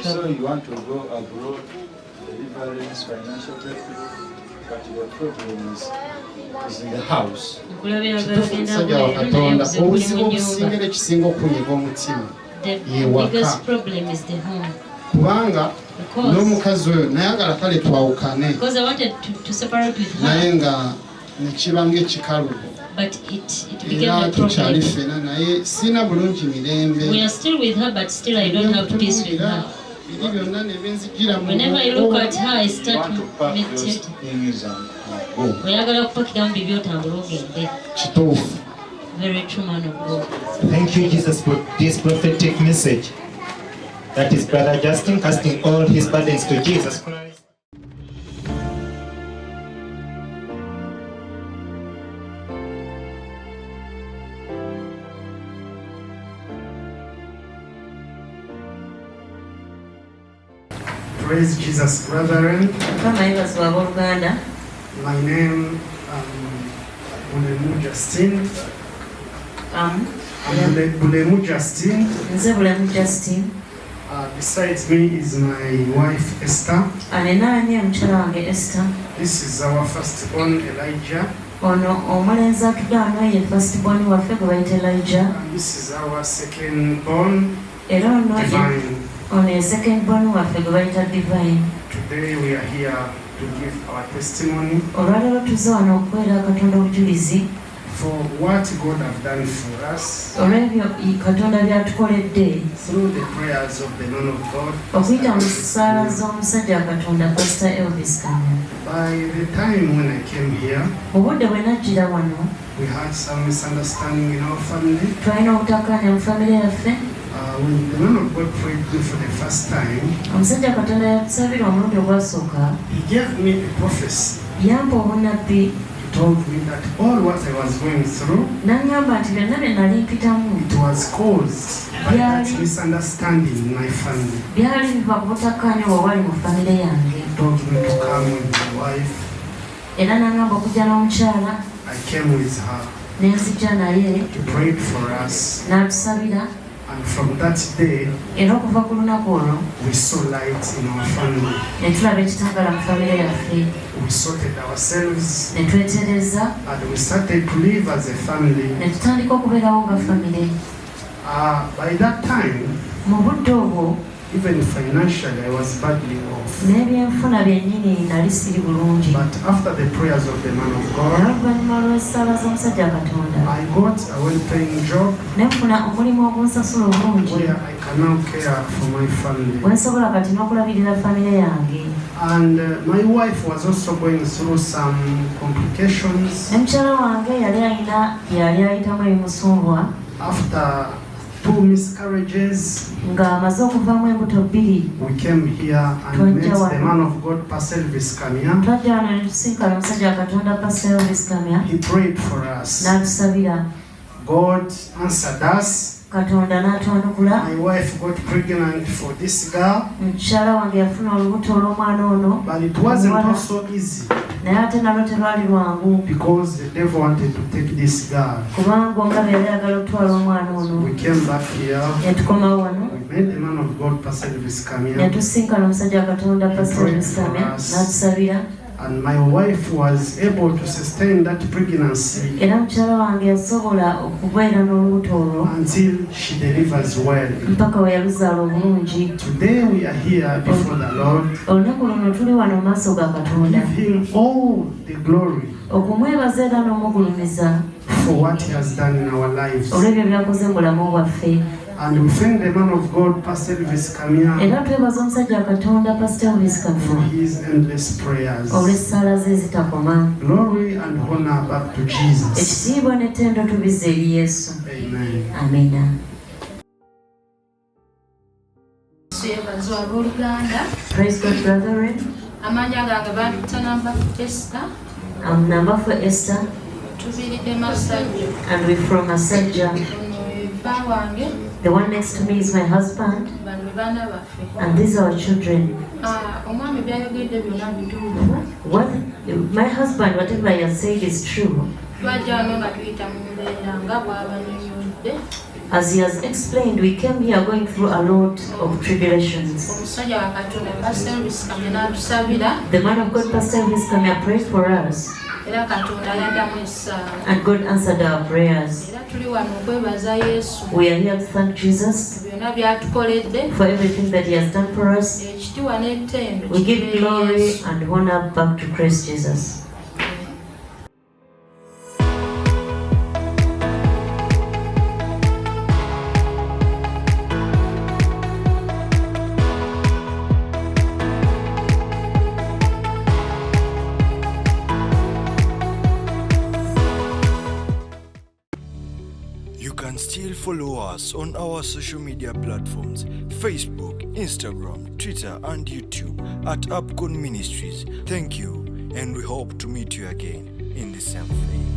trouble. So you want to go abroad, deliverance, financial breakthrough, but your problem is in the house. The biggest problem is the home. Kubanga n'omukazi oyo nayagala kale twawukane. Because I wanted to separate with her. Naye nga nekibanga ekikalu. But it became a problem. We are still with her, but still I don't have peace with her. Whenever I look at her, I start meditating. Very true man of God. Thank you, Jesus, for this prophetic message. That is Brother Justin casting all his burdens to Jesus Christ. Praise Jesus, brethren. My name Bulemu Justin. Bulemu Justin. Besides me is my wife Esther. This is our firstborn Elijah. And this is our secondborn Divine. Today we are here to give our testimony for what God has done for us through the prayers of the man of God. By the time when I came here, we had some misunderstanding in our family. When the man of God prayed me for the first time, he gave me a prophecy. He told me that all what I was going through, it was caused by that misunderstanding in my family. He told me to come with my wife. I came with her to pray for us. And from that day, we saw light in our family. We sorted ourselves and we started to live as a family. By that time, even financially, I was badly off. But after the prayers of the man of God, I got a well-paying job where I can now care for my family. And my wife was also going through some complications. After 2 miscarriages, we came here and met the man of God, 𝐒𝐂𝐕𝐄𝐃. He prayed for us. God answered us. My wife got pregnant for this girl, but it wasn't also easy because the devil wanted to take this girl. We came back here. We met the man of God, 𝐒𝐂𝐕𝐄𝐃. And my wife was able to sustain that pregnancy until she delivers well. Today we are here before the Lord to give Him all the glory for what He has done in our lives. And we thank the man of God, 𝐒𝐂𝐕𝐄𝐃, for his endless prayers. Glory and honor back to Jesus. Amen. Amen. Praise God, brethren. I'm number for Esther. And we're from Asajja. The one next to me is my husband, and these are our children. What my husband, whatever he has said is true. As he has explained, we came here going through a lot of tribulations. The man of God, Pastor Elvis, come here, prayed for us. And God answered our prayers. We are here to thank Jesus for everything that he has done for us. We give glory and honor back to Christ Jesus. You can still follow us on our social media platforms: Facebook, Instagram, Twitter, and YouTube at APCOAN Ministries. Thank you, and we hope to meet you again in the same faith.